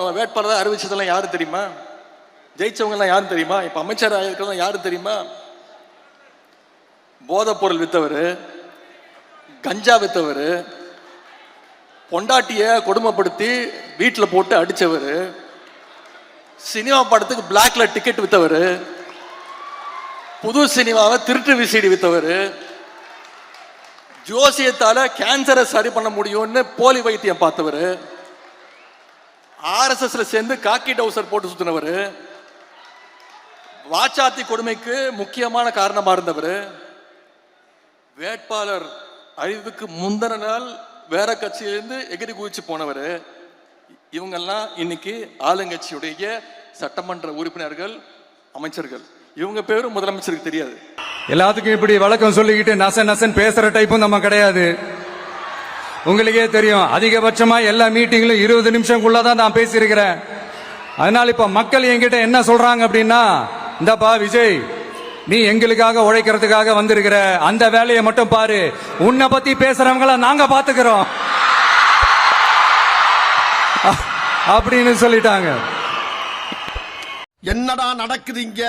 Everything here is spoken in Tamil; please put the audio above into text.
அவங்க வேட்பாளராக அறிவிச்சதெல்லாம் யாரு தெரியுமா? ஜெயிச்சவங்க எல்லாம் யாரு தெரியுமா? இப்ப அமைச்சர் ஆயிருக்கிறதா யாரு தெரியுமா? போதைப் பொருள் வித்தவர், கஞ்சா வித்தவர், பொண்டாட்டிய கொடுமைப்படுத்தி வீட்டில் போட்டு அடிச்சவர், சினிமா படத்துக்கு பிளாக்ல டிக்கெட் வித்தவர், புது சினிமாவை திருட்டு விசிடி வித்தவர், ஜோசியத்தால கேன்சரை சரி பண்ண முடியும்னு போலி வைத்தியம் பார்த்தவர், RSSல சேர்ந்து காக்கி டவுசர் போட்டு சுத்தினவர், வாச்சாத்தி கொடுமைக்கு முக்கியமான காரணமா இருந்தவர், வேட்பாளர் அழிவுக்கு முந்தின நாள் வேற கட்சியிலிருந்து எகிரி குதிச்சு போனவர். இவங்கெல்லாம் இன்னைக்கு ஆளுங்கட்சியுடைய சட்டமன்ற உறுப்பினர்கள், அமைச்சர்கள். இவங்க பேரும் முதலமைச்சருக்கு தெரியாது. எல்லாத்துக்கும் இப்படி வழக்கம் சொல்லிக்கிட்டு நசன் பேசுற டைப்பும் நம்ம கிடையாது. உங்களுக்கே தெரியும், அதிகபட்சமா எல்லா மீட்டிங்லும் 20 நிமிஷம்குள்ளதான் நான் பேசியிருக்கிறேன். அதனால இப்ப மக்கள் என்கிட்ட என்ன சொல்றாங்க அப்படின்னா, இந்தப்பா விஜய், நீ எங்களுக்காக உழைக்கிறதுக்காக வந்திருக்கிற, அந்த வேலையை மட்டும் பாரு, உன்னை பத்தி பேசுறவங்கள நாங்க பாத்துக்கிறோம் அப்படின்னு சொல்லிட்டாங்க. என்னடா நடக்குது இங்க?